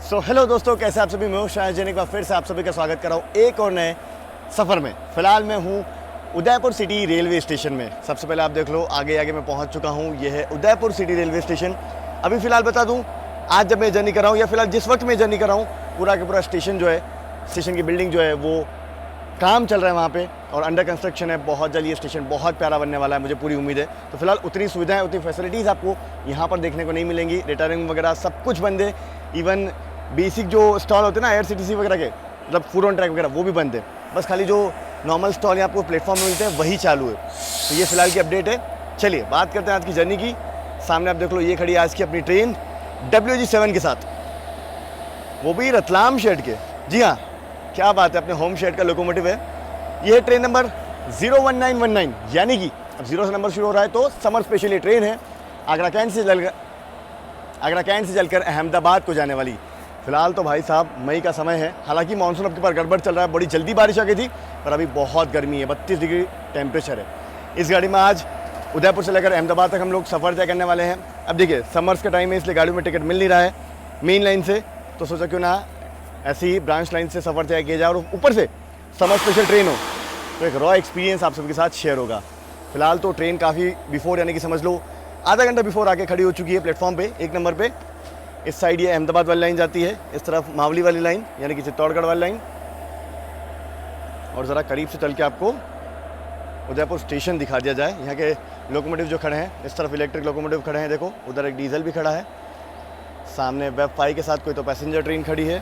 So hello दोस्तों, कैसे आप सभी। मैं हूं शाहजहान, एक बार फिर से आप सभी का स्वागत कर रहा हूं एक और नए सफ़र में। फ़िलहाल मैं हूं उदयपुर सिटी रेलवे स्टेशन में। सबसे पहले आप देख लो, आगे आगे मैं पहुंच चुका हूं। यह है उदयपुर सिटी रेलवे स्टेशन। अभी फ़िलहाल बता दूं, आज जब मैं जर्नी कर रहा हूँ या फिलहाल जिस वक्त मैं जर्नी कर रहा हूँ, पूरा का पूरा स्टेशन जो है, स्टेशन की बिल्डिंग जो है वो काम चल रहा है वहाँ पे और अंडर कंस्ट्रक्शन है। बहुत जल्द ये स्टेशन बहुत प्यारा बनने वाला है, मुझे पूरी उम्मीद है। तो फिलहाल उतनी सुविधाएं, उतनी फैसिलिटीज़ आपको यहाँ पर देखने को नहीं मिलेंगी। रिटायरिंग वगैरह सब कुछ बंद है। इवन बेसिक जो स्टॉल होते हैं ना IRCTC वगैरह के, मतलब फूड ऑन ट्रैक वगैरह, वो भी बंद है। बस खाली जो नॉर्मल स्टॉल यहाँ आपको प्लेटफॉर्म में मिलते हैं वही चालू है। तो ये फिलहाल की अपडेट है। चलिए बात करते हैं आज की जर्नी की। सामने आप देख लो, ये खड़ी है आज की अपनी ट्रेन WG7 के साथ, वो भी रतलाम शेड के। जी हाँ, क्या बात है, अपने होम शेड का लोकोमोटिव है। यह है ट्रेन नंबर 01919, यानी कि अब 0 से नंबर शुरू हो रहा है तो समर स्पेशल ये ट्रेन है। आगरा कैंट से चलकर अहमदाबाद को जाने वाली। फिलहाल तो भाई साहब मई का समय है, हालांकि मानसून अब के पर गड़बड़ चल रहा है। बड़ी जल्दी बारिश आ गई थी, पर अभी बहुत गर्मी है, 32 डिग्री टेम्परेचर है। इस गाड़ी में आज उदयपुर से लेकर अहमदाबाद तक हम लोग सफ़र तय करने वाले हैं। अब देखिए, समर्स का टाइम है, इसलिए गाड़ी में टिकट मिल नहीं रहा है मेन लाइन से, तो सोचा क्यों ना ऐसी ही ब्रांच लाइन से सफ़र तय किया जाए और ऊपर से समर स्पेशल ट्रेन हो, तो एक रॉ एक्सपीरियंस आप सबके साथ शेयर होगा। फिलहाल तो ट्रेन काफ़ी बिफोर, यानी कि समझ लो आधा घंटा बिफोर आके खड़ी हो चुकी है प्लेटफॉर्म पे, 1 नंबर पे। इस साइड ये अहमदाबाद वाली लाइन जाती है, इस तरफ मावली वाली लाइन यानी कि चित्तौड़गढ़ वाली लाइन। और ज़रा करीब से चल के आपको उदयपुर स्टेशन दिखा दिया जाए। यहाँ के लोकोमोटिव जो खड़े हैं, इस तरफ इलेक्ट्रिक लोकोमोटिव खड़े हैं, देखो उधर एक डीजल भी खड़ा है। सामने वेब 5 के साथ कोई तो पैसेंजर ट्रेन खड़ी है।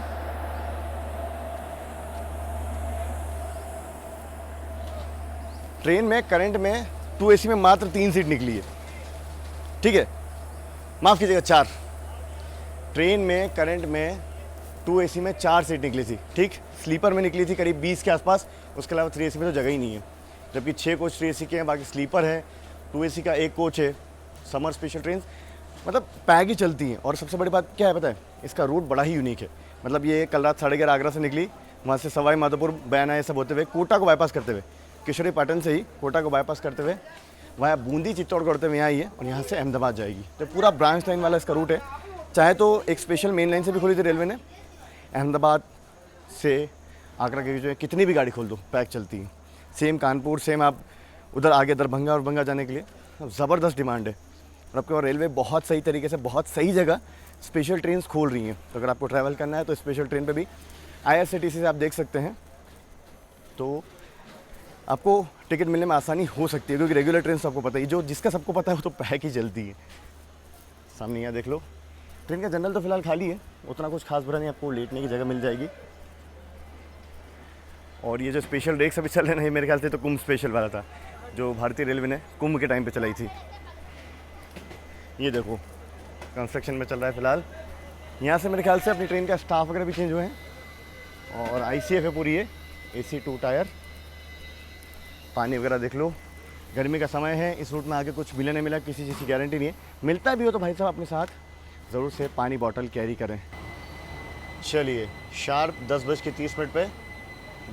ट्रेन में करंट में 2 AC में मात्र 3 सीट निकली है, ठीक है, माफ़ कीजिएगा 4। ट्रेन में करंट में 2 AC में 4 सीट निकली थी, ठीक। स्लीपर में निकली थी करीब 20 के आसपास, उसके अलावा 3 AC में तो जगह ही नहीं है। जबकि 6 कोच 3 AC के हैं, बाकी स्लीपर है, 2 AC का 1 कोच है। समर स्पेशल ट्रेन मतलब पैक ही चलती हैं। और सबसे बड़ी बात क्या है पता है, इसका रूट बड़ा ही यूनिक है। मतलब ये कल रात 11:30 आगरा से निकली, वहाँ से सवाई माधोपुर, बयाना, ये सब होते हुए कोटा को बाईपास करते हुए, किशोरी पाटन से ही कोटा को बाईपास करते हुए वहाँ बूंदी चित्तौड़गढ़ होते हुए यहाँ आई है और यहाँ से अहमदाबाद जाएगी। तो पूरा ब्रांच लाइन वाला इसका रूट है। चाहे तो एक स्पेशल मेन लाइन से भी खोली थी रेलवे ने, अहमदाबाद से आगरा के जो है कितनी भी गाड़ी खोल दो पैक चलती है। सेम कानपुर, सेम आप उधर आगे दरभंगा और बंगा जाने के लिए ज़बरदस्त डिमांड है। और आपके और रेलवे बहुत सही तरीके से, बहुत सही जगह स्पेशल ट्रेन खोल रही हैं। तो अगर आपको ट्रैवल करना है तो स्पेशल ट्रेन पे भी IRCTC से आप देख सकते हैं, तो आपको टिकट मिलने में आसानी हो सकती है। क्योंकि रेगुलर ट्रेन आपको पता ही, जो जिसका सबको पता है वो तो पैक ही चलती है। सामने यहाँ देख लो, ट्रेन का जनरल तो फिलहाल खाली है, उतना कुछ खास बुरा नहीं, आपको लेटने की जगह मिल जाएगी। और ये जो स्पेशल रेक्स अभी चल रहे हैं, ये मेरे ख्याल से तो कुंभ स्पेशल वाला था, जो भारतीय रेलवे ने कुंभ के टाइम पे चलाई थी। ये देखो कंस्ट्रक्शन में चल रहा है फिलहाल। यहाँ से मेरे ख्याल से अपनी ट्रेन का स्टाफ वगैरह भी चेंज हुए हैं। और ICF है पूरी, है AC 2 टायर। पानी वगैरह देख लो, गर्मी का समय है, इस रूट में आगे कुछ मिले नहीं मिला, किसी चीज़ की गारंटी नहीं है। मिलता भी हो तो भाई साहब अपने साथ ज़रूर से पानी बॉटल कैरी करें। चलिए, शार्प 10:30 पे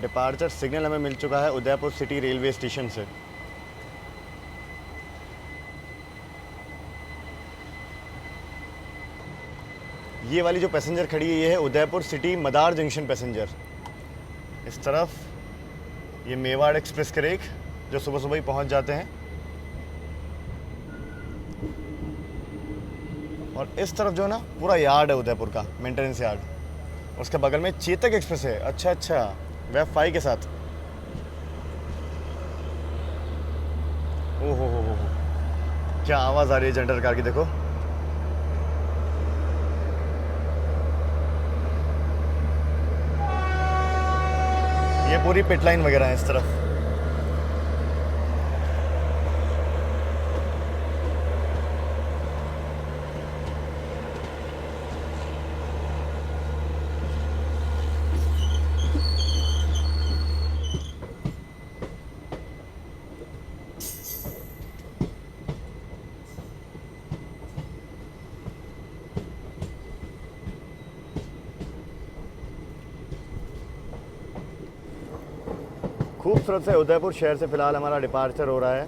डिपार्चर सिग्नल हमें मिल चुका है उदयपुर सिटी रेलवे स्टेशन से। ये वाली जो पैसेंजर खड़ी है, ये है उदयपुर सिटी मदार जंक्शन पैसेंजर। इस तरफ ये मेवाड़ एक्सप्रेस के रेक जो सुबह सुबह ही पहुंच जाते हैं। और इस तरफ जो है ना पूरा यार्ड है उदयपुर का, मेंटेनेंस यार्ड। उसके बगल में चेतक एक्सप्रेस है। अच्छा, वेब 5 के साथ। ओहो हो, क्या आवाज़ आ रही है जनरल कार की, देखो। ये पूरी पिट लाइन वगैरह है इस तरफ। खूबसूरत से उदयपुर शहर से फिलहाल हमारा डिपार्चर हो रहा है।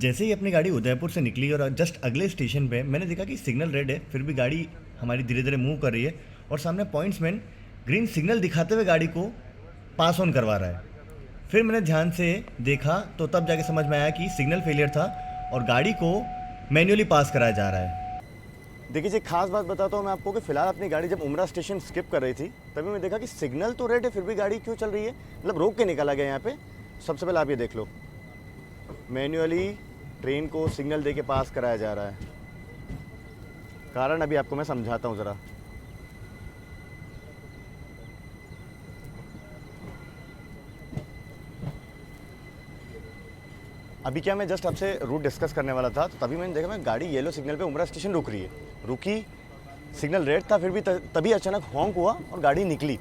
जैसे ही अपनी गाड़ी उदयपुर से निकली और जस्ट अगले स्टेशन पे मैंने देखा कि सिग्नल रेड है, फिर भी गाड़ी हमारी धीरे धीरे मूव कर रही है और सामने पॉइंट्समैन ग्रीन सिग्नल दिखाते हुए गाड़ी को पास ऑन करवा रहा है। फिर मैंने ध्यान से देखा तो तब जाके समझ में आया कि सिग्नल फेलियर था और गाड़ी को मैन्युअली पास कराया जा रहा है। देखिए जी, खास बात बताता हूँ मैं आपको कि फ़िलहाल अपनी गाड़ी जब उमरा स्टेशन स्किप कर रही थी तभी मैं देखा कि सिग्नल तो रेड है फिर भी गाड़ी क्यों चल रही है, मतलब रोक के निकाला गया यहाँ पे। सबसे पहले आप ये देख लो, मैन्युअली ट्रेन को सिग्नल दे के पास कराया जा रहा है। कारण अभी आपको मैं समझाता हूँ ज़रा। अभी क्या मैं जस्ट आपसे रूट डिस्कस करने वाला था, तो तभी मैंने देखा मैं गाड़ी येलो सिग्नल पे उमरा स्टेशन रुक रही है, रुकी, सिग्नल रेड था, फिर भी तभी अचानक हॉन्क हुआ और गाड़ी निकली।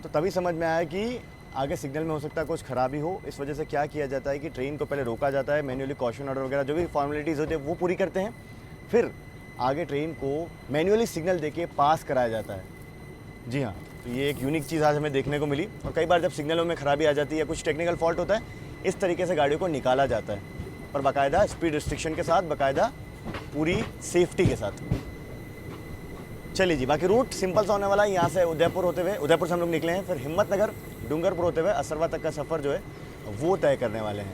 तो तभी समझ में आया कि आगे सिग्नल में हो सकता है कुछ खराबी हो। इस वजह से क्या किया जाता है कि ट्रेन को पहले रोका जाता है, मैन्युअली कॉशन ऑर्डर वगैरह जो भी फॉर्मेलिटीज़ होती है वो पूरी करते हैं, फिर आगे ट्रेन को मैन्युअली सिग्नल देके पास कराया जाता है। जी हाँ, तो ये एक यूनिक चीज़ आज हमें देखने को मिली। और कई बार जब सिग्नलों में खराबी आ जाती है, कुछ टेक्निकल फॉल्ट होता है, इस तरीके से गाड़ियों को निकाला जाता है, पर बाकायदा स्पीड रिस्ट्रिक्शन के साथ, बाकायदा पूरी सेफ्टी के साथ। चलिए जी, बाकी रूट सिंपल सा होने वाला है। यहाँ से उदयपुर होते हुए, उदयपुर से हम लोग निकले हैं, फिर हिम्मतनगर, डूंगरपुर होते हुए असरवा तक का सफ़र जो है वो तय करने वाले हैं।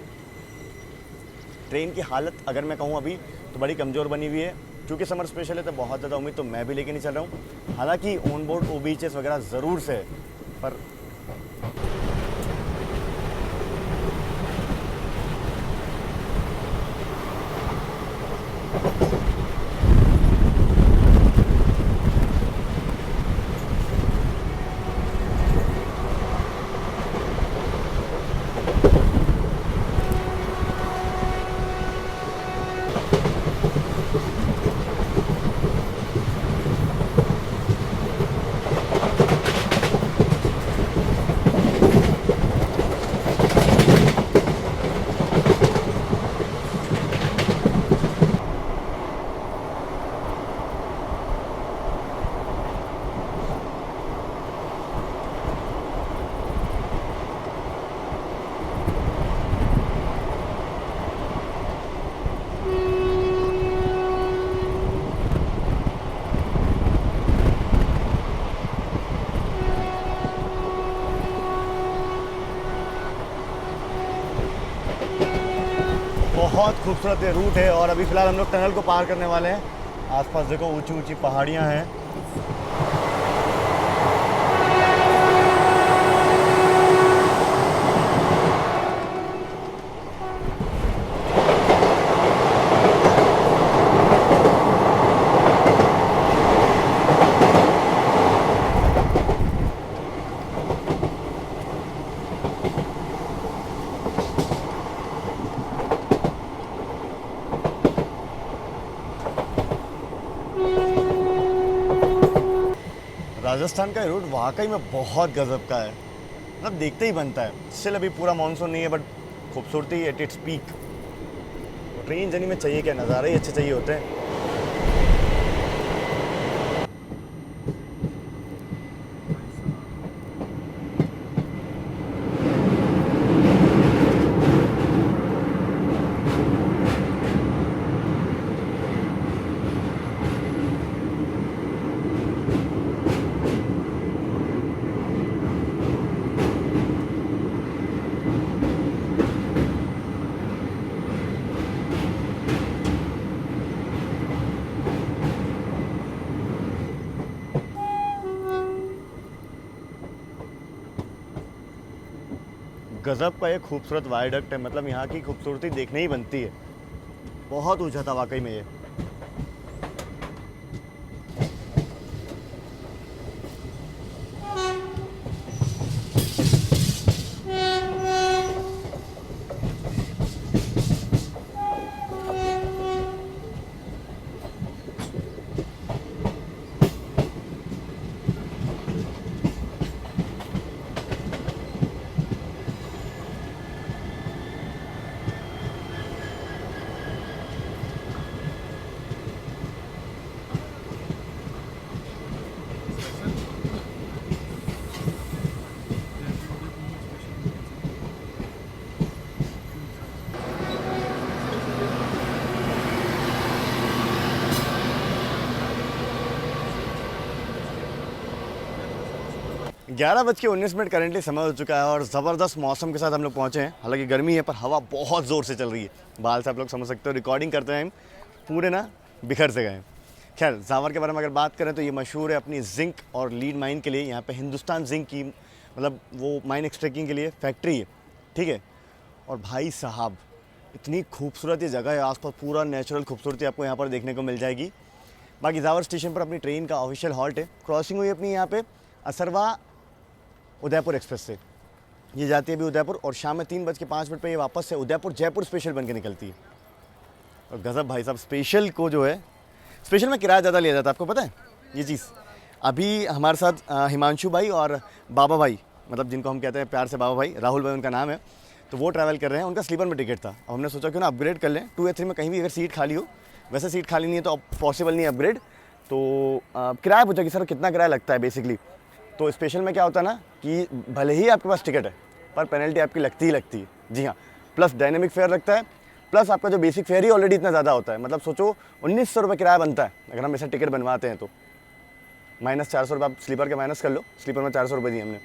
ट्रेन की हालत अगर मैं कहूँ अभी तो बड़ी कमज़ोर बनी हुई है, क्योंकि समर स्पेशल है तो बहुत ज़्यादा उम्मीद तो मैं भी लेके नहीं चल रहा हूँ। हालांकि ऑन बोर्ड OBHS वगैरह ज़रूर से, पर बहुत खूबसूरत ये रूट है। और अभी फ़िलहाल हम लोग टनल को पार करने वाले हैं। आसपास देखो ऊंची ऊंची पहाड़ियां हैं। राजस्थान का रूट वाकई में बहुत गजब का है, मतलब देखते ही बनता है। स्टिल अभी पूरा मानसून नहीं है, बट खूबसूरती at its peak. Train journey में चाहिए क्या, नज़ारे ही अच्छे चाहिए होते हैं। गज़ब का एक खूबसूरत वायडक्ट है, मतलब यहाँ की खूबसूरती देखने ही बनती है। बहुत ऊंचा था वाकई में ये। 11:19 करेंटली समय हो चुका है और ज़बरदस्त मौसम के साथ हम लोग पहुँचे हैं। हालांकि गर्मी है पर हवा बहुत ज़ोर से चल रही है। बाल से आप लोग समझ सकते हो, रिकॉर्डिंग करते हैं पूरे ना बिखर से गए। खैर, जावर के बारे में अगर बात करें तो ये मशहूर है अपनी जिंक और लीड माइन के लिए। यहाँ पे हिंदुस्तान जिंक की मतलब वो माइन एक्सट्रैक्टिंग के लिए फैक्ट्री है, ठीक है। और भाई साहब इतनी खूबसूरत ये जगह है, आसपास पूरा नेचुरल खूबसूरती आपको यहाँ पर देखने को मिल जाएगी। बाकी जावर स्टेशन पर अपनी ट्रेन का ऑफिशियल हॉल्ट है। क्रॉसिंग हुई अपनी यहाँ पे असरवा उदयपुर एक्सप्रेस से, ये जाती है अभी उदयपुर और शाम में 3:05 पर ये वापस से उदयपुर जयपुर स्पेशल बन के निकलती है। और गज़ब भाई साहब, स्पेशल को जो है स्पेशल में किराया ज़्यादा लिया जाता है, आपको पता है ये चीज़। अभी हमारे साथ हिमांशु भाई और बाबा भाई, मतलब जिनको हम कहते हैं प्यार से बाबा भाई, राहुल भाई उनका नाम है, तो वो ट्रैवल कर रहे हैं। उनका स्लीपर में टिकट था। अब हमने सोचा क्यों ना अपग्रेड कर लें 2 या 3 में कहीं भी अगर सीट खाली हो। वैसे सीट खाली नहीं है तो अब पॉसिबल नहीं है अपग्रेड। तो किराया पूछा कि सर कितना किराया लगता है बेसिकली। तो स्पेशल में क्या होता है ना कि भले ही आपके पास टिकट है पर पेनल्टी आपकी लगती ही लगती है। जी हाँ, प्लस डायनेमिक फेयर लगता है, प्लस आपका जो बेसिक फेयर ही ऑलरेडी इतना ज़्यादा होता है। मतलब सोचो 1900 रुपये किराया बनता है अगर हम ऐसा टिकट बनवाते हैं तो। माइनस 400 रुपये आप स्लीपर के माइनस कर लो, स्लीपर में 400 रुपये दिए हमने,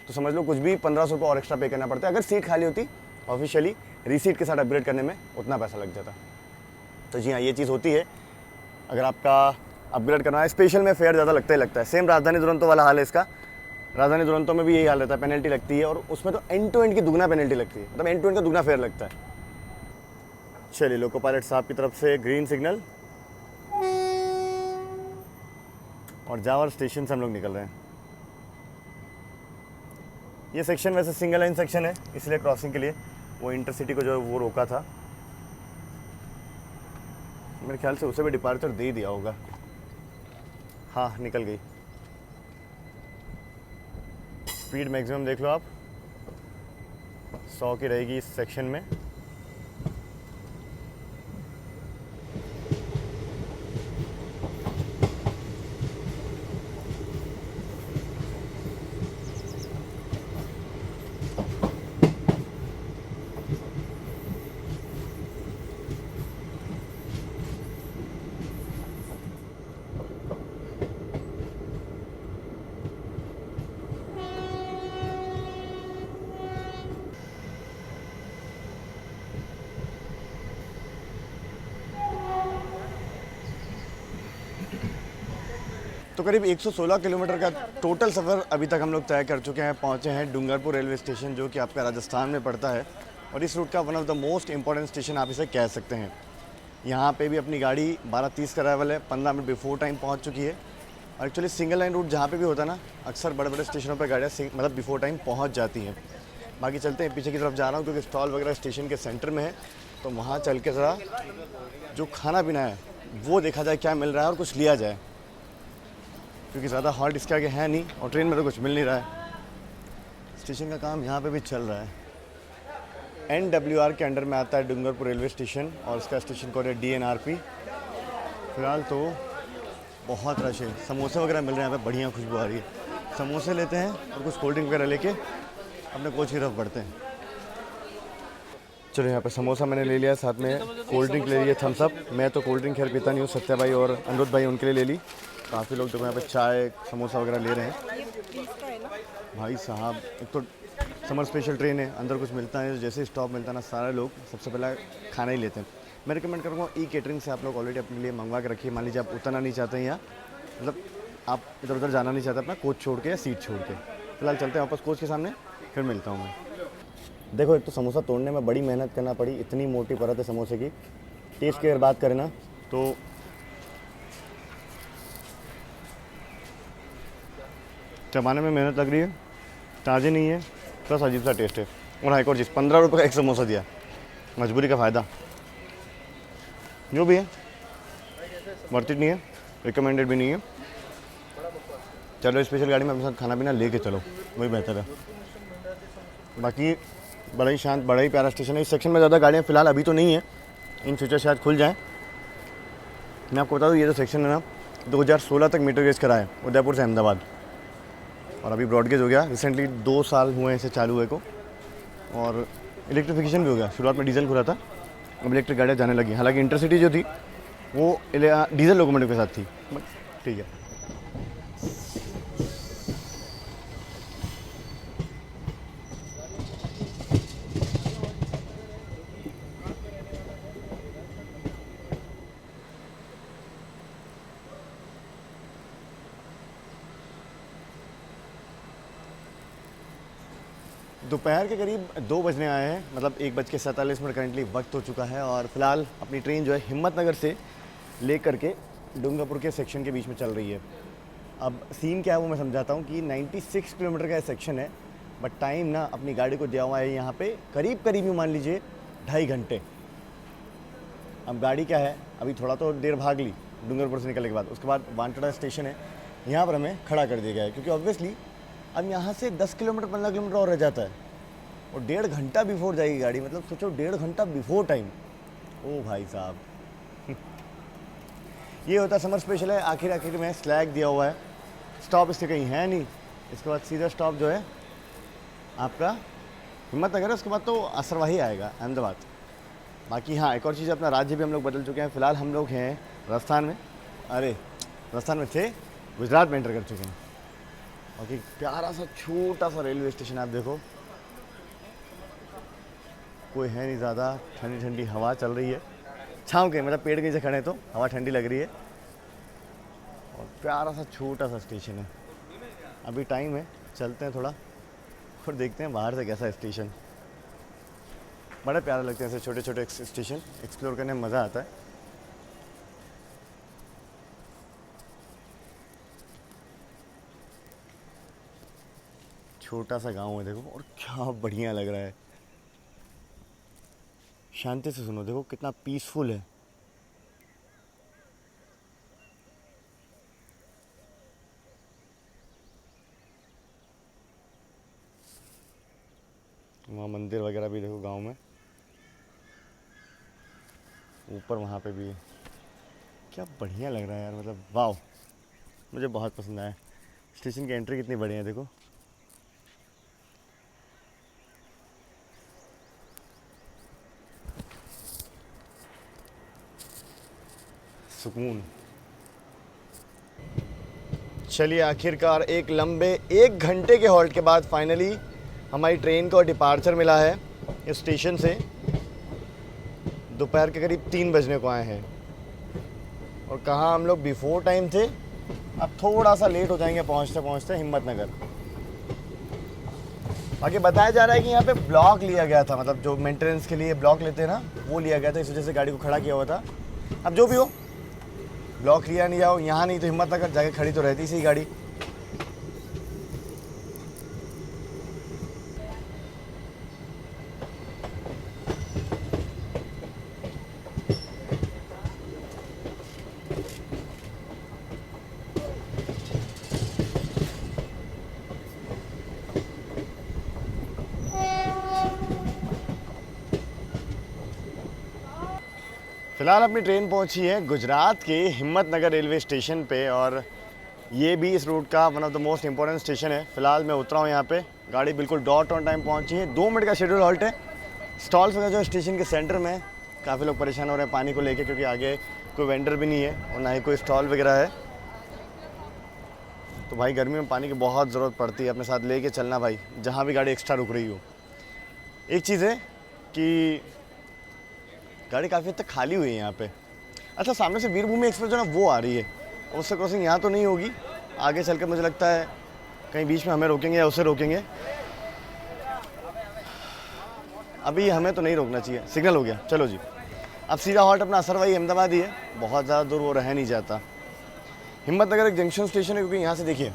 तो समझ लो कुछ भी 1500 रुपये और एक्स्ट्रा पे करना पड़ता है। अगर सीट खाली होती ऑफिशियली रिसीट के साथ अपग्रेड करने में उतना पैसा लग जाता। तो जी हाँ, ये चीज़ होती है अगर आपका अपग्रेड करना है। स्पेशल में फेयर ज़्यादा लगता ही लगता है। सेम राजधानी दुरंतो वाला हाल है इसका। राजधानी दुरंतो में भी यही हाल रहता है, पेनल्टी लगती है और उसमें तो एंड टू एंड की दुगना पेनल्टी लगती है, मतलब एंड टू एंड का दुगना फेयर लगता है। चलिए, लोको पायलट साहब की तरफ से ग्रीन सिग्नल और जावर स्टेशन से हम लोग निकल रहे हैं। ये सेक्शन वैसे सिंगल लाइन सेक्शन है, इसलिए क्रॉसिंग के लिए वो इंटरसिटी को जो है वो रोका था। मेरे ख्याल से उसे भी डिपार्चर दे दिया होगा। हाँ, निकल गई। स्पीड मैक्सिमम देख लो आप, 100 की रहेगी इस सेक्शन में। तो करीब 116 किलोमीटर का टोटल सफ़र अभी तक हम लोग तय कर चुके हैं। पहुंचे हैं डूंगरपुर रेलवे स्टेशन, जो कि आपका राजस्थान में पड़ता है और इस रूट का one of the most important station आप इसे कह सकते हैं। यहाँ पे भी अपनी गाड़ी 12:30 का अराइवल है, 15 मिनट बिफोर टाइम पहुँच चुकी है। और एक्चुअली सिंगल लाइन रूट जहाँ पे भी होता है ना, अक्सर बड़े बड़े स्टेशनों पर गाड़ियाँ मतलब बिफोर टाइम पहुँच जाती हैं। बाकी चलते हैं, पीछे की तरफ जा रहा हूँ क्योंकि स्टॉल वगैरह स्टेशन के सेंटर में है, तो वहाँ चल के ज़रा जो खाना पीना है वो देखा जाए क्या मिल रहा है और कुछ लिया जाए, क्योंकि ज़्यादा हॉल्ट इसके आगे है नहीं और ट्रेन में तो कुछ मिल नहीं रहा है। स्टेशन का काम यहाँ पे भी चल रहा है। NWR के अंडर में आता है डूंगरपुर रेलवे स्टेशन और इसका स्टेशन कोड है DNRP। फिलहाल तो बहुत रश है, समोसे वगैरह मिल रहे हैं यहाँ पे, बढ़िया खुशबू आ रही है। समोसे लेते हैं और कुछ कोल्ड ड्रिंक वगैरह लेके अपने कोच की तरफ बढ़ते हैं। चलो, यहाँ पे समोसा मैंने ले लिया, साथ में कोल्ड ड्रिंक ले लिया थम्स अप। मैं तो कोल्ड ड्रिंक खैर पीता नहीं हूँ, सत्या भाई और अनुरुद्ध भाई उनके लिए ले ली। काफ़ी लोग तो यहाँ पे चाय समोसा वगैरह ले रहे हैं। भाई साहब, एक तो समर स्पेशल ट्रेन है, अंदर कुछ मिलता है, जैसे स्टॉप मिलता है ना सारे लोग सबसे पहले खाना ही लेते हैं। मैं रिकमेंड करूँगा ई-केटरिंग से आप लोग ऑलरेडी अपने लिए मंगवा के रखिए। मान लीजिए आप उतरना नहीं चाहते हैं या मतलब आप इधर उधर जाना नहीं चाहते अपना कोच छोड़ के या सीट छोड़ के। फिलहाल चलते हैं वापस कोच के सामने, फिर मिलता हूँ मैं। देखो, एक तो समोसा तोड़ने में बड़ी मेहनत करना पड़ी, इतनी मोटी परत है समोसे की। टेस्ट की अगर बात करें ना तो चबाने में मेहनत लग रही है, ताज़े नहीं है, प्लस अजीब सा टेस्ट है। और हाँ, एक और चीज़, 15 रुपये का एक समोसा दिया, मजबूरी का फ़ायदा। जो भी है वर्थ इट नहीं है, रिकमेंडेड भी नहीं है। चलो, स्पेशल गाड़ी में अपने साथ खाना पीना लेके चलो, वही बेहतर है। बाकी बड़ा ही शांत, बड़ा ही प्यारा स्टेशन है। इस सेक्शन में ज़्यादा गाड़ियाँ फ़िलहाल अभी तो नहीं है, इन फ्यूचर शायद खुल जाएँ। मैं आपको बता दूँ, ये जो सेक्शन है ना 2016 तक मीटर गेज करा है उदयपुर से अहमदाबाद, और अभी ब्रॉडगेज हो गया। रिसेंटली 2 साल हुए हैं इसे चालू हुए को, और इलेक्ट्रिफिकेशन भी हो गया। शुरुआत में डीजल खुला था, अब इलेक्ट्रिक गाड़ियाँ जाने लगी। हालांकि इंटरसिटी जो थी वो डीजल लोकोमोटिव के साथ थी, बट ठीक है। दोपहर के करीब 2 बजने आए हैं, मतलब 1:47 करंटली वक्त हो चुका है और फिलहाल अपनी ट्रेन जो है हिम्मतनगर से ले करके डूंगरपुर के सेक्शन के बीच में चल रही है। अब सीन क्या है वो मैं समझाता हूँ कि 96 किलोमीटर का सेक्शन है, बट टाइम ना अपनी गाड़ी को दिया हुआ है यहाँ पे करीब करीब ही मान लीजिए 2.5 घंटे। अब गाड़ी क्या है, अभी थोड़ा तो देर भाग ली डूंगरपुर से निकलने के बाद, उसके बाद वानटड़ा स्टेशन है, यहाँ पर हमें खड़ा कर दिया गया है क्योंकि ऑब्वियसली अब यहाँ से 10 किलोमीटर 15 किलोमीटर और रह जाता है और 1.5 घंटा बिफोर जाएगी गाड़ी। मतलब सोचो 1.5 घंटा बिफोर टाइम। ओ भाई साहब ये होता समर स्पेशल है। आखिर में स्लैग दिया हुआ है, स्टॉप इससे कहीं है नहीं। इसके बाद सीधा स्टॉप जो है आपका हिम्मतनगर है, उसके बाद तो असरवाही आएगा अहमदाबाद। बाकी हाँ, एक और चीज़, अपना राज्य भी हम लोग बदल चुके हैं। फ़िलहाल हम लोग हैं राजस्थान में, अरे राजस्थान में थे, गुजरात में एंटर कर चुके हैं। बाकी प्यारा सा छोटा सा रेलवे स्टेशन आप देखो, कोई है नहीं ज़्यादा, ठंडी ठंडी हवा चल रही है, छाँव के मतलब पेड़ के नीचे खड़े तो हवा ठंडी लग रही है और प्यारा सा छोटा सा स्टेशन है। अभी टाइम है, चलते हैं थोड़ा और देखते हैं बाहर से कैसा स्टेशन। बड़े प्यारे लगते हैं ऐसे छोटे छोटे स्टेशन, एक्सप्लोर करने में मज़ा आता है। छोटा सा गांव है देखो, और क्या बढ़िया लग रहा है। शांति से सुनो, देखो कितना पीसफुल है। वहाँ मंदिर वगैरह भी देखो गांव में, ऊपर वहाँ पे भी है। क्या बढ़िया लग रहा है यार, मतलब वाह, मुझे बहुत पसंद आया। स्टेशन की एंट्री कितनी बढ़िया है देखो। सुकून। चलिए आखिरकार एक लंबे 1 घंटे के हॉल्ट के बाद फाइनली हमारी ट्रेन को डिपार्चर मिला है इस स्टेशन से। दोपहर के करीब 3 बजने को आए हैं और कहाँ हम लोग बिफोर टाइम थे, अब थोड़ा सा लेट हो जाएंगे पहुँचते पहुँचते हिम्मतनगर। बाकी बताया जा रहा है कि यहाँ पे ब्लॉक लिया गया था, मतलब जो मेंटेनेंस के लिए ब्लॉक लेते हैं ना, वो लिया गया था, इस वजह से गाड़ी को खड़ा किया हुआ था। अब जो भी हो, ब्लॉक लिया नहीं जाओ, यहाँ नहीं तो हिम्मतनगर जाके खड़ी तो रहती सी गाड़ी। फ़िलहाल अपनी ट्रेन पहुंची है गुजरात के हिम्मतनगर रेलवे स्टेशन पे और ये भी इस रूट का one of the most important station है। फ़िलहाल मैं उतरा हूँ यहाँ पे, गाड़ी बिल्कुल डॉट ऑन टाइम पहुंची है। 2 मिनट का शेड्यूल हॉल्ट है। स्टॉल्स वगैरह जो स्टेशन के सेंटर में, काफ़ी लोग परेशान हो रहे हैं पानी को लेके क्योंकि आगे कोई वेंडर भी नहीं है और ना ही कोई स्टॉल वगैरह है। तो भाई गर्मी में पानी की बहुत ज़रूरत पड़ती है, अपने साथ लेके चलना भाई, जहाँ भी गाड़ी एक्स्ट्रा रुक रही हो। एक चीज़ है कि गाड़ी काफ़ी हद तक खाली हुई है यहाँ पे। अच्छा, सामने से वीरभूमि एक्सप्रेस जो है ना वो आ रही है, उससे क्रॉसिंग यहाँ तो नहीं होगी, आगे चलकर मुझे लगता है कहीं बीच में हमें रोकेंगे या उसे रोकेंगे। अभी हमें तो नहीं रोकना चाहिए, सिग्नल हो गया। चलो जी, अब सीधा हॉल्ट अपना असरवाही अहमदाबाद ही है, बहुत ज़्यादा दूर वो रह नहीं जाता। हिम्मतनगर एक जंक्शन स्टेशन है क्योंकि यहाँ से देखिए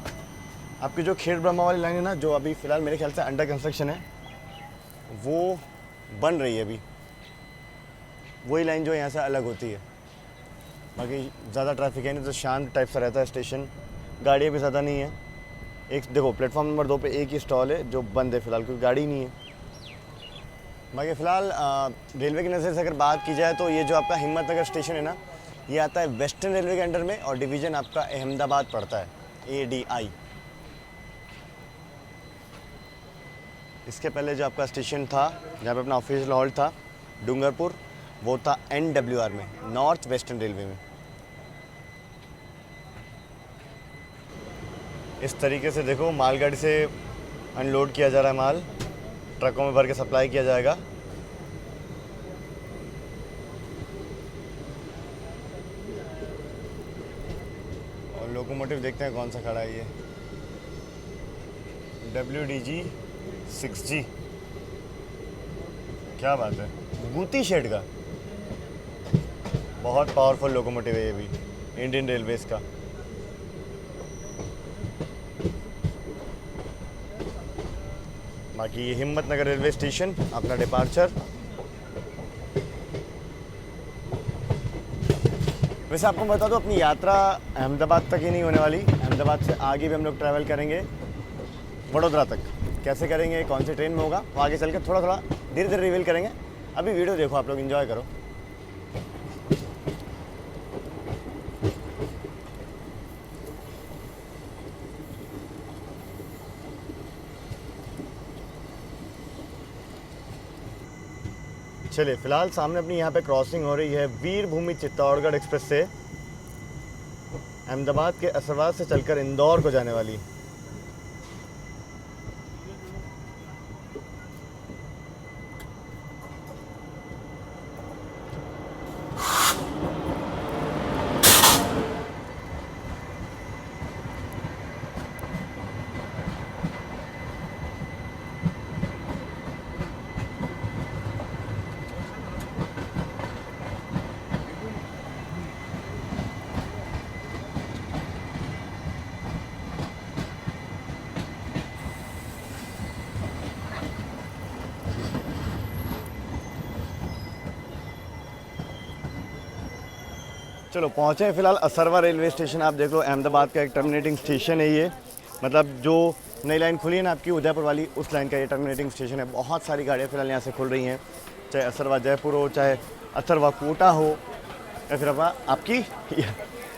आपकी जो खेड़ ब्रह्मा वाली लाइन है ना, जो अभी फ़िलहाल मेरे ख्याल से अंडर कंस्ट्रक्शन है, वो बन रही है अभी, वही लाइन जो यहाँ से अलग होती है। बाकी ज़्यादा ट्रैफिक है नहीं, तो शांत टाइप सा रहता है स्टेशन, गाड़ियाँ भी ज़्यादा नहीं है। एक देखो प्लेटफॉर्म नंबर 2 पे एक ही स्टॉल है जो बंद है फ़िलहाल, क्योंकि गाड़ी नहीं है। बाकी फ़िलहाल रेलवे की नज़र से अगर बात की जाए तो ये जो आपका हिम्मतनगर स्टेशन है ना, ये आता है वेस्टर्न रेलवे के अंडर में और डिवीज़न आपका अहमदाबाद पड़ता है, ADI। इसके पहले जो आपका स्टेशन था जहाँ पे अपना ऑफिशियल हॉल्ट था डूंगरपुर, वो था NWR में, नॉर्थ वेस्टर्न रेलवे में। इस तरीके से देखो मालगाड़ी से अनलोड किया जा रहा है माल, ट्रकों में भर के सप्लाई किया जाएगा। और लोकोमोटिव देखते हैं कौन सा खड़ा है, ये WDG 6G। क्या बात है, गुती शेड का बहुत पावरफुल लोकोमोटिव है ये भी, इंडियन रेलवेज का। बाकी ये हिम्मतनगर रेलवे स्टेशन अपना डिपार्चर। वैसे आपको बता दो, अपनी यात्रा अहमदाबाद तक ही नहीं होने वाली, अहमदाबाद से आगे भी हम लोग ट्रैवल करेंगे वडोदरा तक। कैसे करेंगे, कौन सी ट्रेन में होगा, वो आगे चल के थोड़ा थोड़ा धीरे धीरे रिवील करेंगे। अभी वीडियो देखो, आप लोग एंजॉय करो। चलिए, फिलहाल सामने अपनी यहाँ पे क्रॉसिंग हो रही है वीर भूमि चित्तौड़गढ़ एक्सप्रेस से, अहमदाबाद के असरवाद से चलकर इंदौर को जाने वाली। चलो पहुँचे फिलहाल असरवा रेलवे स्टेशन। आप देख लो, अहमदाबाद का एक टर्मिनेटिंग स्टेशन है ये, मतलब जो नई लाइन खुली है ना आपकी उदयपुर वाली, उस लाइन का ये टर्मिनेटिंग स्टेशन है। बहुत सारी गाड़ियाँ फिलहाल यहाँ से खुल रही हैं, चाहे असरवा जयपुर हो, चाहे असरवा कोटा हो, या फिर आपकी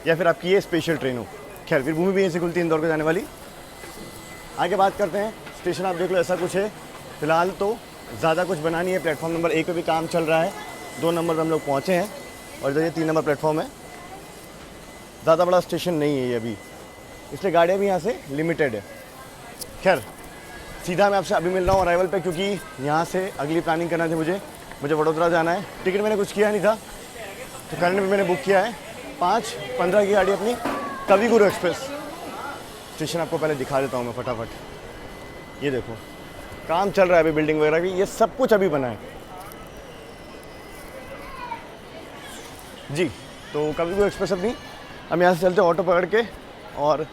या फिर आपकी ये स्पेशल ट्रेन हो। खैर, वीरभूमि भी यहीं से खुलती है इंदौर को जाने वाली। आगे बात करते हैं। स्टेशन आप देख लो ऐसा कुछ है। फिलहाल तो ज़्यादा कुछ बना नहीं है। प्लेटफॉर्म नंबर 1 पे भी काम चल रहा है। 2 नंबर पर हम लोग पहुँचे हैं और इधर ये 3 नंबर प्लेटफॉर्म है। ज़्यादा बड़ा स्टेशन नहीं है ये अभी, इसलिए गाड़ियाँ भी यहाँ से लिमिटेड है। खैर, सीधा मैं आपसे अभी मिल रहा हूँ अराइवल पे, क्योंकि यहाँ से अगली प्लानिंग करना थी मुझे वडोदरा जाना है। टिकट मैंने कुछ किया नहीं था, तो करंट में मैंने बुक किया है 5:15 की गाड़ी अपनी कवि गुरु एक्सप्रेस। स्टेशन आपको पहले दिखा देता हूँ मैं फटाफट। ये देखो, काम चल रहा है अभी, बिल्डिंग वगैरह भी, ये सब कुछ अभी बना है जी। तो कवि गुरु एक्सप्रेस अपनी हम यहाँ से चलते ऑटो पकड़ के और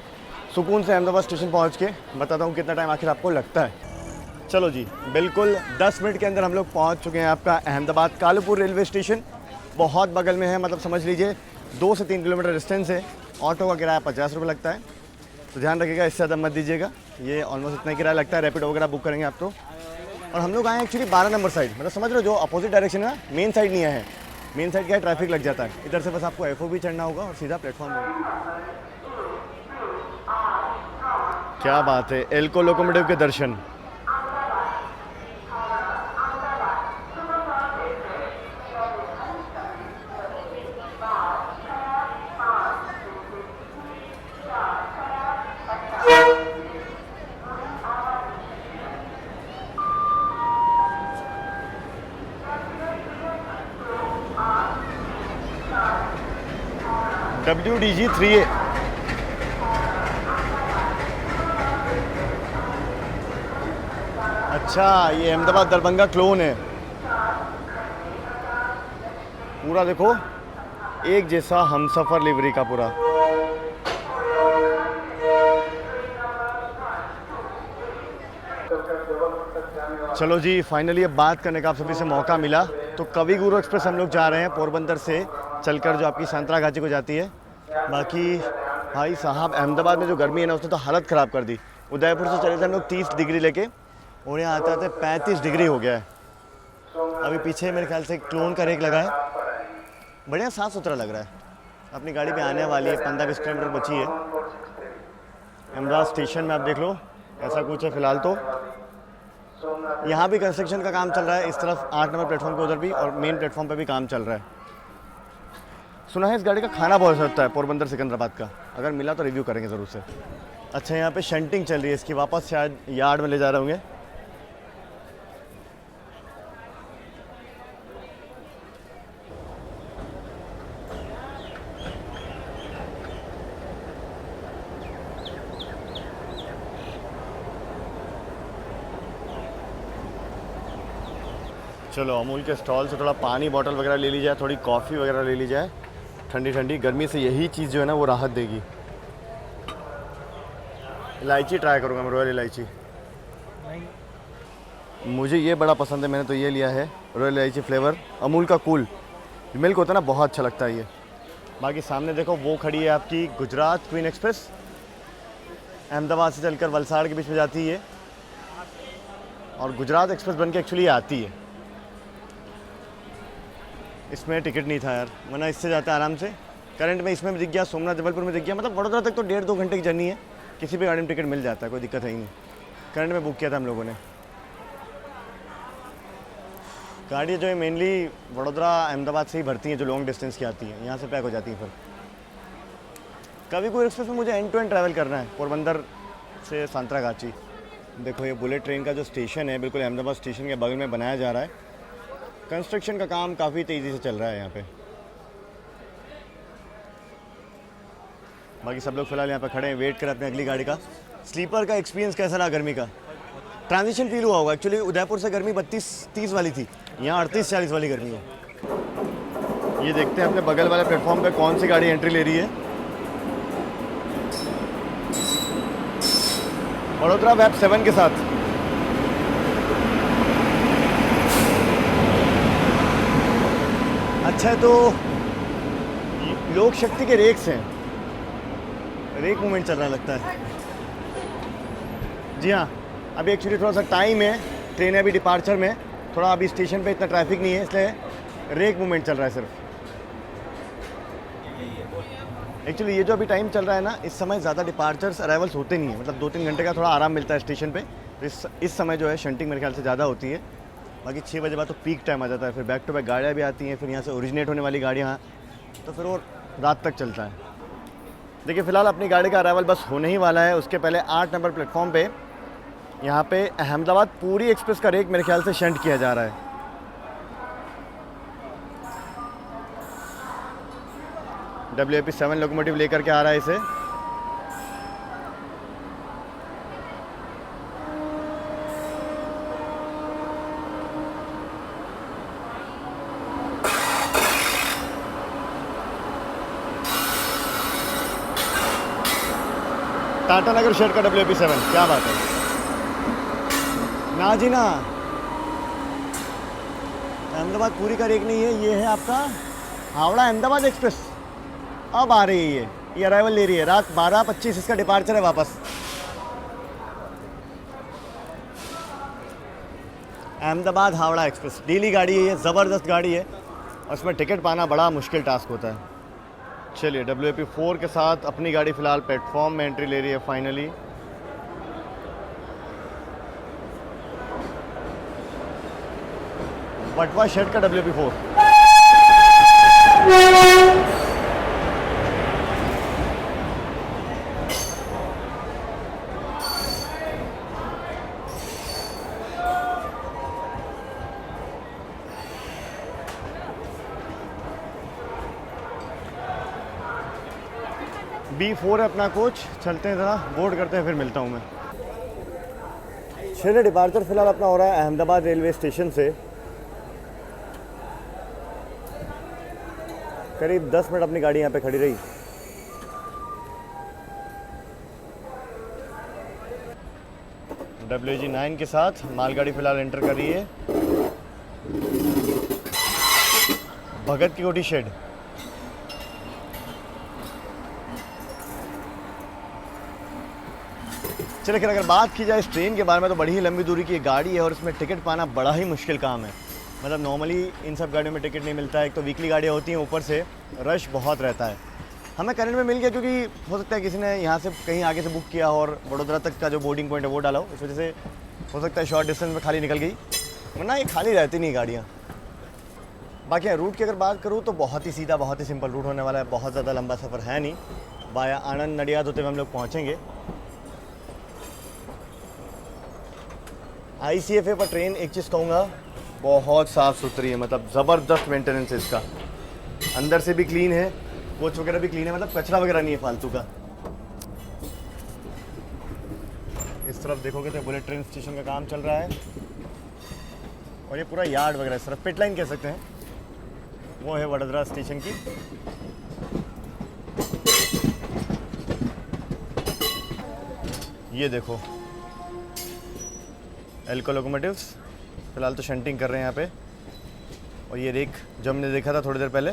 सुकून से अहमदाबाद स्टेशन पहुँच के बताता हूँ कितना टाइम आखिर आपको लगता है। चलो जी, बिल्कुल 10 मिनट के अंदर हम लोग पहुँच चुके हैं आपका अहमदाबाद कालूपुर रेलवे स्टेशन। बहुत बगल में है, मतलब समझ लीजिए 2 से 3 किलोमीटर डिस्टेंस है। ऑटो का किराया 50 रुपये लगता है, तो ध्यान रखिएगा, इससे ज़्यादा मत दीजिएगा। ये ऑलमोस्ट इतना किराया लगता है। रैपिडो वगैरह बुक करेंगे आप तो। और हम लोग आए एक्चुअली 12 नंबर साइड, मतलब समझ रहे हो, जो अपोजिट डायरेक्शन है ना, मेन साइड नहीं आए हैं। मेन साइड क्या है, ट्रैफिक लग जाता है। इधर से बस आपको FOB चढ़ना होगा और सीधा प्लेटफॉर्म होगा। क्या बात है, एल्को लोकोमोटिव के दर्शन। WDG 3A। अच्छा, ये अहमदाबाद दरभंगा क्लोन है। पूरा देखो एक जैसा हमसफर लिवरी का पूरा। चलो जी, फाइनली अब बात करने का आप सभी से मौका मिला। तो कवि गुरु एक्सप्रेस हम लोग जा रहे हैं पोरबंदर से चलकर, जो आपकी संतरागाछी को जाती है। बाकी भाई साहब, अहमदाबाद में जो गर्मी है ना, उसने तो हालत ख़राब कर दी। उदयपुर से चले थे हम लोग 30 डिग्री लेके, और यहाँ आते आते 35 डिग्री हो गया है। अभी पीछे मेरे ख्याल से क्लोन का रेक लगा है, बढ़िया साफ़ सुथरा लग रहा है। अपनी गाड़ी पे आने वाली है, 15-20 किलोमीटर बची है। अहमदाबाद स्टेशन में आप देख लो ऐसा कुछ है फिलहाल। तो यहाँ भी कंस्ट्रक्शन का काम चल रहा है, इस तरफ 8 नंबर प्लेटफॉर्म के उधर भी, और मेन प्लेटफॉर्म पे भी काम चल रहा है। सुना है इस गाड़ी का खाना बहुत अच्छा होता है, पोरबंदर सिकंदराबाद का। अगर मिला तो रिव्यू करेंगे ज़रूर से। अच्छा, यहाँ पे शंटिंग चल रही है इसकी, वापस शायद यार्ड में ले जा रहे होंगे। चलो अमूल के स्टॉल से थोड़ा पानी बॉटल वगैरह ले ली जाए, थोड़ी कॉफ़ी वगैरह ले ली जाए, ठंडी ठंडी। गर्मी से यही चीज़ जो है ना वो राहत देगी। इलायची ट्राई करूँगा मैं, रॉयल इलायची। मुझे ये बड़ा पसंद है, मैंने तो ये लिया है रॉयल इलायची फ्लेवर। अमूल का कूल मिल्क होता है ना, बहुत अच्छा लगता है ये। बाकी सामने देखो वो खड़ी है आपकी गुजरात क्वीन एक्सप्रेस, अहमदाबाद से चलकर वलसाड़ के बीच में जाती है और गुजरात एक्सप्रेस बन के एक्चुअली आती है। इसमें टिकट नहीं था यार, वरना इससे जाता है आराम से। करंट में इसमें भी दिख गया, सोमनाथ जबलपुर में दिख गया, मतलब वडोदरा तक तो 1.5-2 घंटे की जर्नी है। किसी भी गाड़ी में टिकट मिल जाता है, कोई दिक्कत है ही नहीं। करंट में बुक किया था हम लोगों ने। गाड़ी जो है मेनली वडोदरा अहमदाबाद से ही भरती हैं, जो लॉन्ग डिस्टेंस की आती हैं, यहाँ से पैक हो जाती हैं। फिर कविकुर एक्सप्रेस में मुझे एंड टू एंड ट्रैवल करना है, पोरबंदर से सांतरागाची। देखो ये बुलेट ट्रेन का जो स्टेशन है बिल्कुल अहमदाबाद स्टेशन के बगल में बनाया जा रहा है। कंस्ट्रक्शन का काम काफ़ी तेज़ी से चल रहा है यहाँ पे। बाकी सब लोग फिलहाल यहाँ पे खड़े हैं, वेट करें अपनी अगली गाड़ी का। स्लीपर का एक्सपीरियंस कैसा रहा गर्मी का? ट्रांजिशन फील हुआ होगा। एक्चुअली उदयपुर से गर्मी 32-30 वाली थी, यहाँ 38-40 वाली गर्मी है। ये देखते हैं अपने बगल वाले प्लेटफॉर्म पे कौन सी गाड़ी एंट्री ले रही है। वडोदरा वैप 7 के साथ। अच्छा है, तो लोक शक्ति के रेक्स हैं, रेक मूवमेंट चल रहा लगता है। जी हाँ, अभी एक्चुअली थोड़ा सा टाइम है, ट्रेन है अभी डिपार्चर में, थोड़ा अभी स्टेशन पे इतना ट्रैफिक नहीं है, इसलिए रेक मूवमेंट चल रहा है सिर्फ। एक्चुअली ये जो अभी टाइम चल रहा है ना, इस समय ज़्यादा डिपार्चर्स अराइवल्स होते नहीं है, मतलब 2-3 घंटे का थोड़ा आराम मिलता है स्टेशन पे। तो इस समय जो है शंटिंग मेरे ख्याल से ज़्यादा होती है। बाकी 6 बजे बाद तो पीक टाइम आ जाता है, फिर बैक टू बैक गाड़ियाँ भी आती हैं, फिर यहाँ से ओरिजिनेट होने वाली गाड़ियाँ, तो फिर वो रात तक चलता है। देखिए फ़िलहाल अपनी गाड़ी का अराइवल बस होने ही वाला है। उसके पहले 8 नंबर प्लेटफॉर्म पे यहाँ पे अहमदाबाद पूरी एक्सप्रेस का रेक मेरे ख्याल से शंट किया जा रहा है। WAP 7 लोकोमोटिव लेकर के आ रहा है इसे। टाटा नगर शेड का WAP 7, क्या बात है। ना जी ना, अहमदाबाद पूरी का रेक नहीं है, ये है आपका हावड़ा अहमदाबाद एक्सप्रेस। अब आ रही है ये अराइवल ले रही है, रात 12:25 इसका डिपार्चर है वापस। अहमदाबाद हावड़ा एक्सप्रेस डेली गाड़ी है ये, ज़बरदस्त गाड़ी है और उसमें टिकट पाना बड़ा मुश्किल टास्क होता है। चलिए WAP 4 के साथ अपनी गाड़ी फ़िलहाल प्लेटफॉर्म में एंट्री ले रही है फाइनली। बटवा शेड का WAP 4। B4 है अपना कोच, चलते हैं ज़रा बोर्ड करते हैं, फिर मिलता हूँ मैं। चलिए डिपार्चर फ़िलहाल अपना हो रहा है अहमदाबाद रेलवे स्टेशन से। करीब 10 मिनट अपनी गाड़ी यहाँ पे खड़ी रही। WG 9 के साथ मालगाड़ी फ़िलहाल एंटर कर रही है भगत की कोठी शेड। चलिए खैर अगर बात की जाए इस ट्रेन के बारे में तो बड़ी ही लंबी दूरी की गाड़ी है और इसमें टिकट पाना बड़ा ही मुश्किल काम है। मतलब नॉर्मली इन सब गाड़ियों में टिकट नहीं मिलता है। एक तो वीकली गाड़ियाँ होती हैं, ऊपर से रश बहुत रहता है। हमें करंट में मिल गया क्योंकि हो सकता है किसी ने यहाँ से कहीं आगे से बुक किया और वडोदरा तक का जो बोर्डिंग पॉइंट है वो डाला हो, इस वजह से हो सकता है शॉर्ट डिस्टेंस में खाली निकल गई, वरना ये खाली रहती नहीं गाड़ियाँ। बाकी रूट की अगर बात करूँ तो बहुत ही सीधा, बहुत ही सिंपल रूट होने वाला है। बहुत ज़्यादा लंबा सफ़र है नहीं। बाया आनंद नडियाद होते हुए हम लोग पहुँचेंगे। ICFA पर ट्रेन एक चीज़ कहूँगा, बहुत साफ़ सुथरी है, मतलब ज़बरदस्त मेंटेनेंस है इसका। अंदर से भी क्लीन है, कोच वगैरह भी क्लीन है, मतलब कचरा वगैरह नहीं है फालतू का। इस तरफ देखोगे तो बुलेट ट्रेन स्टेशन का काम चल रहा है और ये पूरा यार्ड वगैरह सिर्फ पिट लाइन कह सकते हैं, वो है वडोदरा स्टेशन की। ये देखो एल्को लोकोमोटिव्स फिलहाल तो शंटिंग कर रहे हैं यहाँ पे। और ये रेक जो हमने देखा था थोड़ी देर पहले,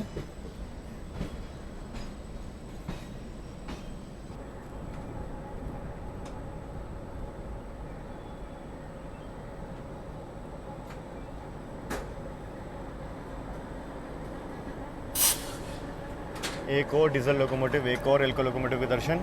एक और डीजल लोकोमोटिव, एक और एल्को लोकोमोटिव के दर्शन।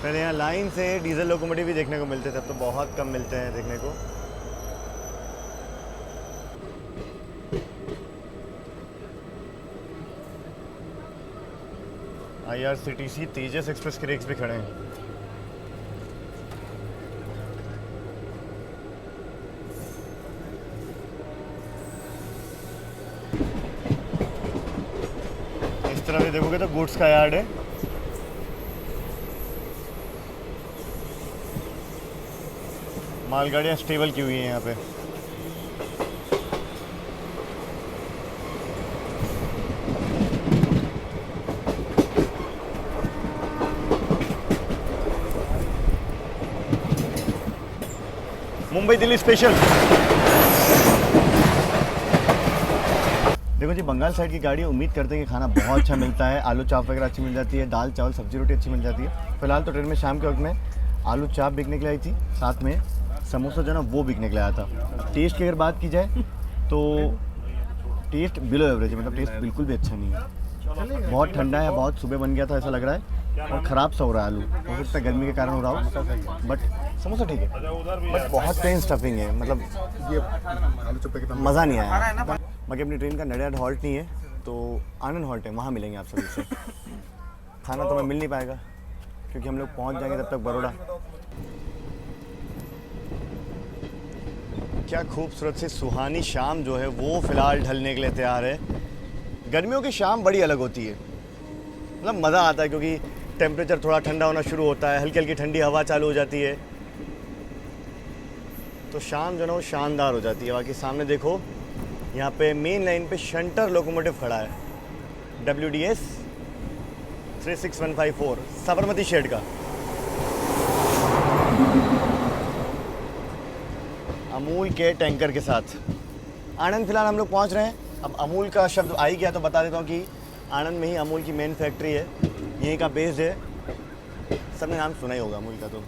पहले यहाँ लाइन से डीजल लोकोमोटिव भी देखने को मिलते थे, अब तो बहुत कम मिलते हैं देखने को। IRCTC तेजस एक्सप्रेस के रेक्स भी खड़े हैं। इस तरह से देखोगे तो गुड्स का यार्ड है। मालगाड़ियाँ स्टेबल की हुई हैं यहाँ पे। मुंबई दिल्ली स्पेशल। देखो जी, बंगाल साइड की गाड़ी, उम्मीद करते हैं कि खाना बहुत अच्छा मिलता है। आलू चाप वगैरह अच्छी मिल जाती है, दाल चावल सब्जी रोटी अच्छी मिल जाती है। फिलहाल तो ट्रेन में शाम के वक्त में आलू चाप बिकने के लिए आई थी, साथ में समोसा जो है ना वो बिकने के लिए आया था। टेस्ट की अगर बात की जाए तो टेस्ट बिलो एवरेज है, मतलब टेस्ट बिल्कुल भी अच्छा नहीं है। बहुत ठंडा है, बहुत सुबह बन गया था ऐसा लग रहा है, और ख़राब सा हो रहा है आलू। हो सकता है गर्मी के कारण हो रहा हो, बट समोसा ठीक है, बट बहुत प्लेन स्टफिंग है, मतलब ये आलू चुप्पे के मज़ा नहीं आया। बाकी अपनी ट्रेन का नडियाड हॉल्ट नहीं है, तो आनंद हॉल्ट है, वहाँ मिलेंगे आप सभी से। खाना तो मैं मिल नहीं पाएगा क्योंकि हम लोग पहुँच जाएंगे तब तक बड़ौदा। क्या खूबसूरत सी सुहानी शाम जो है वो फ़िलहाल ढलने के लिए तैयार है। गर्मियों की शाम बड़ी अलग होती है, मतलब मज़ा आता है क्योंकि टेम्परेचर थोड़ा ठंडा होना शुरू होता है, हल्की हल्की ठंडी हवा चालू हो जाती है, तो शाम जो है वो शानदार हो जाती है। बाकी सामने देखो, यहाँ पे मेन लाइन पे शंटर लोकोमोटिव खड़ा है, WDS 36154 साबरमती शेड का। अमूल के टैंकर के साथ आनंद फिलहाल हम लोग पहुँच रहे हैं। अब अमूल का शब्द आ ही गया तो बता देता हूँ कि आनंद में ही अमूल की मेन फैक्ट्री है, यहीं का बेस्ड है। सबने नाम सुना ही होगा अमूल का। तो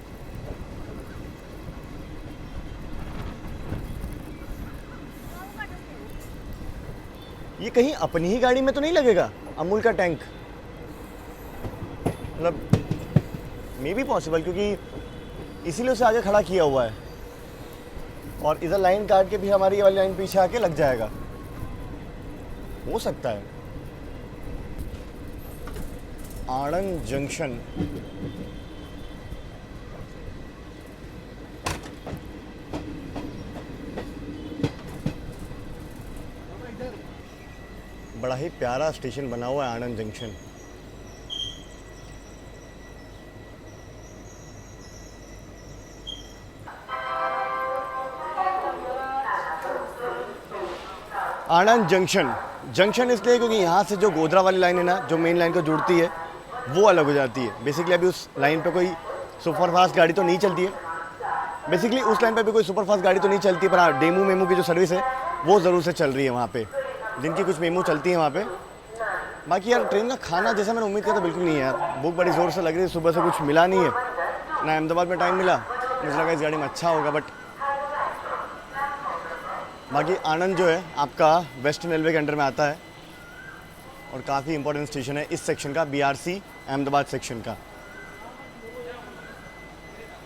ये कहीं अपनी ही गाड़ी में तो नहीं लगेगा अमूल का टैंक, मतलब मे बी पॉसिबल, क्योंकि इसीलिए उसे आगे खड़ा किया हुआ है। और इधर लाइन काट के भी हमारी ये वाली लाइन पीछे आके लग जाएगा, हो सकता है। आणंद जंक्शन, बड़ा ही प्यारा स्टेशन बना हुआ है Anand junction. Anand junction, junction इसलिए क्योंकि यहाँ से जो गोधरा वाली लाइन है ना, जो मेन लाइन को जुड़ती है, वो अलग हो जाती है। बेसिकली अभी उस लाइन पे कोई सुपरफास्ट गाड़ी तो नहीं चलती है, बेसिकली उस लाइन पे भी कोई सुपरफास्ट गाड़ी तो नहीं चलती है, पर हाँ डेमू मेमू की जो सर्विस है वो ज़रूर से चल रही है वहाँ पे, जिनकी कुछ मेमू चलती है वहाँ पे। बाकी यार ट्रेन का खाना जैसा मैंने उम्मीद किया था बिल्कुल नहीं है यार, भूख बड़ी ज़ोर से लग रही है, सुबह से कुछ मिला नहीं है ना, अहमदाबाद में टाइम मिला, मुझे लगा इस गाड़ी में अच्छा होगा। बट बाकी आनंद जो है आपका वेस्टर्न रेलवे के अंडर में आता है और काफ़ी इंपॉर्टेंट स्टेशन है इस सेक्शन का, BRC अहमदाबाद सेक्शन का।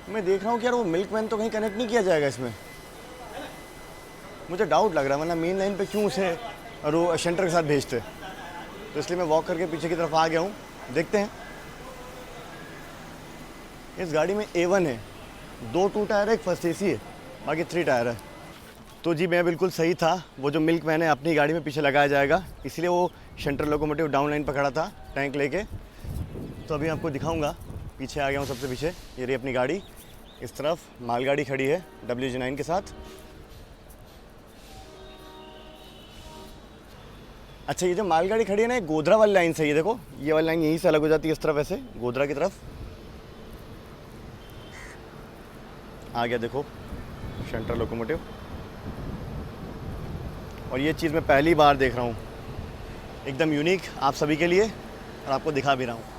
मैं देख रहा हूँ कि यार वो मिल्कमैन तो कहीं कनेक्ट नहीं किया जाएगा इसमें, मुझे डाउट लग रहा है, वरना मेन लाइन पे क्यों उसे और वो शंटर के साथ भेजते। तो इसलिए मैं वॉक करके पीछे की तरफ आ गया हूँ, देखते हैं। इस गाड़ी में A1 है, 2 टू टायर है, एक फर्स्ट AC है, बाकी 3 टायर है। तो जी मैं बिल्कुल सही था, वो जो मिल्क वैन है अपनी गाड़ी में पीछे लगाया जाएगा, इसलिए वो शंटर लोकोमोटिव डाउन लाइन पर खड़ा था टैंक लेके। तो अभी आपको दिखाऊंगा, पीछे आ गया हूँ सबसे पीछे, ये रही अपनी गाड़ी। इस तरफ मालगाड़ी खड़ी है WG9 के साथ। अच्छा, ये जो मालगाड़ी खड़ी है ना, गोधरा वाली लाइन से, ये देखो ये वाली लाइन यहीं से अलग हो जाती है इस तरफ, ऐसे गोधरा की तरफ आ गया देखो शंटर लोकोमोटिव। और ये चीज़ मैं पहली बार देख रहा हूँ, एकदम यूनिक आप सभी के लिए, और आपको दिखा भी रहा हूँ।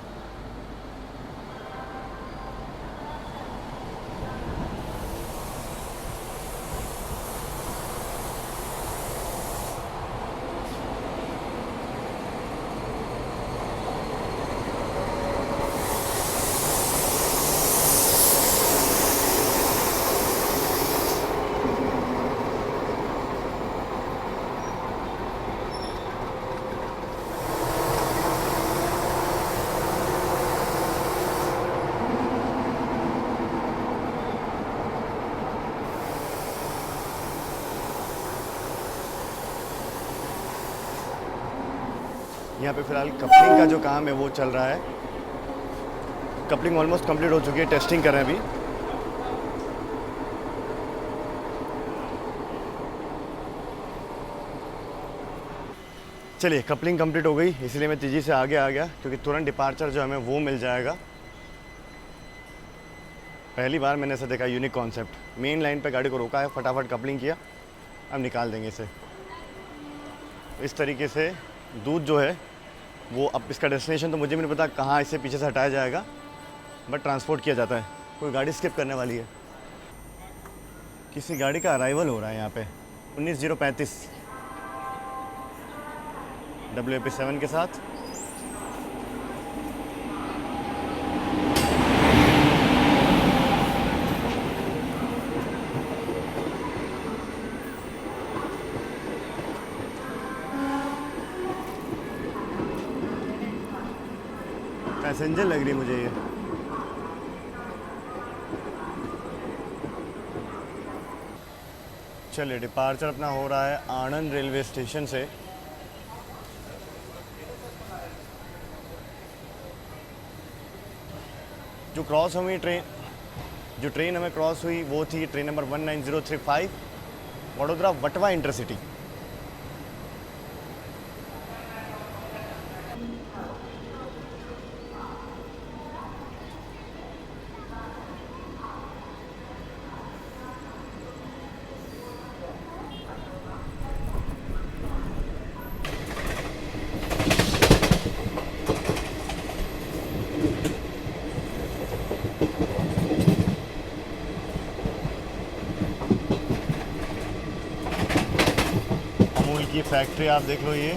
यहाँ पे फ़िलहाल कपलिंग का जो काम है वो चल रहा है। कपलिंग ऑलमोस्ट कंप्लीट हो चुकी है, टेस्टिंग कर रहे हैं अभी। चलिए, कपलिंग कंप्लीट हो गई, इसलिए मैं तेज़ी से आगे आ गया, क्योंकि तुरंत डिपार्चर जो हमें वो मिल जाएगा। पहली बार मैंने ऐसा देखा, यूनिक कॉन्सेप्ट। मेन लाइन पे गाड़ी को रोका है, फटाफट कपलिंग किया, अब निकाल देंगे इसे। इस तरीके से दूध जो है वो, अब इसका डेस्टिनेशन तो मुझे भी नहीं पता कहाँ इसे पीछे से हटाया जाएगा, बट ट्रांसपोर्ट किया जाता है। कोई गाड़ी स्किप करने वाली है, किसी गाड़ी का अराइवल हो रहा है यहाँ पे 19035 WAP7 के साथ। पैसेंजर लग रही है मुझे ये। चलिए, डिपार्चर अपना हो रहा है आणंद रेलवे स्टेशन से। जो क्रॉस हुई ट्रेन हमें क्रॉस हुई वो थी ट्रेन नंबर 19035 वडोदरा वटवा इंटरसिटी। की फैक्ट्री आप देख लो ये।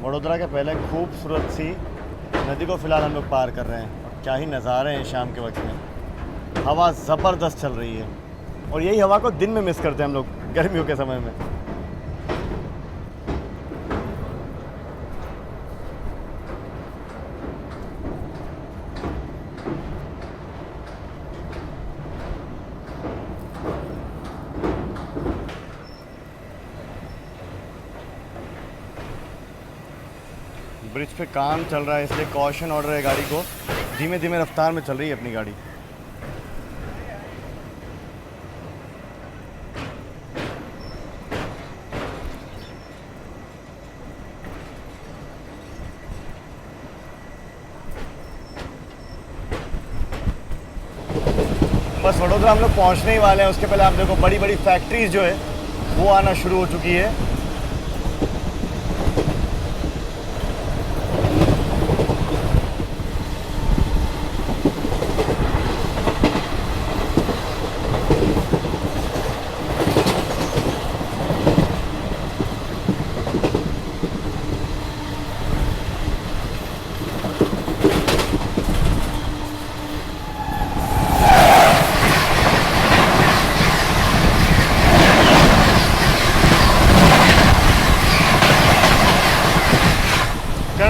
वडोदरा के पहले खूबसूरत सी नदी को फ़िलहाल हम लोग पार कर रहे हैं, और क्या ही नज़ारे हैं शाम के वक्त में। हवा ज़बरदस्त चल रही है, और यही हवा को दिन में मिस करते हैं हम लोग गर्मियों के समय में। ब्रिज पे काम चल रहा है, इसलिए कॉशन ऑर्डर है गाड़ी को, धीमे धीमे रफ्तार में चल रही है अपनी गाड़ी। बस वडोदरा हम लोग पहुंचने ही वाले हैं, उसके पहले आप देखो बड़ी बड़ी फैक्ट्रीज जो है वो आना शुरू हो चुकी है।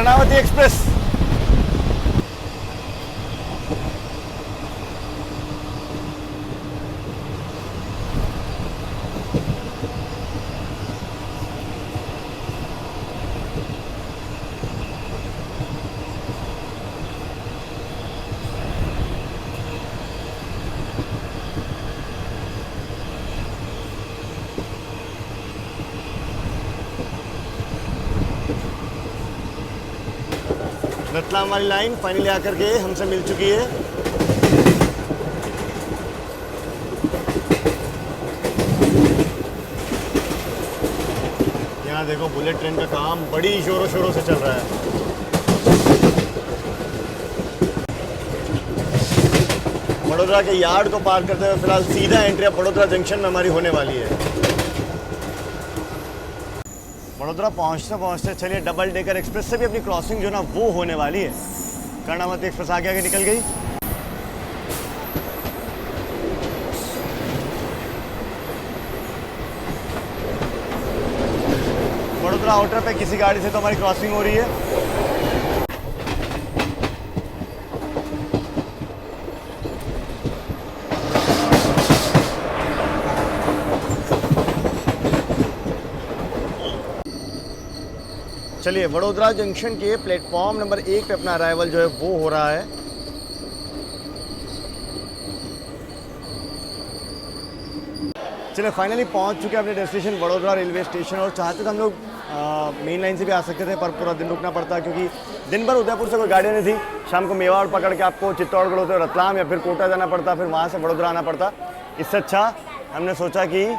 कर्णावती एक्सप्रेस। रतलाम वाली लाइन फाइनली आकर के हमसे मिल चुकी है। यहाँ देखो बुलेट ट्रेन का काम बड़ी जोरों शोरों से चल रहा है। वडोदरा के यार्ड को पार करते हुए फिलहाल सीधा एंट्री अब वडोदरा जंक्शन में हमारी होने वाली है। वडोदरा पहुंचते पहुंचते चलिए डबल डेकर एक्सप्रेस से भी अपनी क्रॉसिंग जो ना वो होने वाली है। कर्णावती एक्सप्रेस आगे आगे निकल गई। वडोदरा आउटर पे किसी गाड़ी से तो हमारी क्रॉसिंग हो रही है। चलिए वडोदरा जंक्शन के प्लेटफॉर्म नंबर 1 पे अपना अराइवल जो है वो हो रहा है। चलिए फाइनली पहुंच चुके हैं अपने डेस्टिनेशन वडोदरा रेलवे स्टेशन। और चाहते तो हम लोग मेन लाइन से भी आ सकते थे पर पूरा दिन रुकना पड़ता क्योंकि दिन भर उदयपुर से कोई गाड़ी नहीं थी। शाम को मेवाड़ पकड़ के आपको चित्तौड़गढ़ होते रतलाम या फिर कोटा जाना पड़ता, फिर वहाँ से वडोदरा आना पड़ता। इससे अच्छा हमने सोचा कि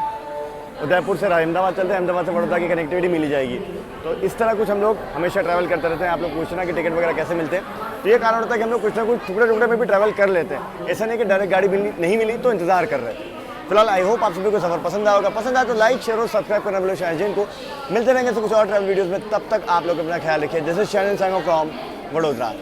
उदयपुर से अहमदाबाद चलते हैं, अहमदाबाद से वडोदरा की कनेक्टिविटी मिली जाएगी। तो इस तरह कुछ हम लोग हमेशा ट्रैवल करते रहते हैं। आप लोग पूछना कि टिकट वगैरह कैसे मिलते हैं, तो ये कारण होता है कि हम लोग कुछ ना कुछ टुकड़े टुकड़े में भी ट्रैवल कर लेते हैं। ऐसा नहीं कि डायरेक्ट गाड़ी नहीं मिली तो इंतजार कर रहे हैं। फिलहाल आई होप आप सभी को सफर पसंद आया होगा। पसंद आया तो लाइक शेयर और सब्सक्राइब करना भूलें शाहजैन को। मिलते रहेंगे कुछ और ट्रैवल वीडियोज़ में, तब तक आप लोग अपना ख्याल रखिए। This is Shahzain signing off from Vadodara.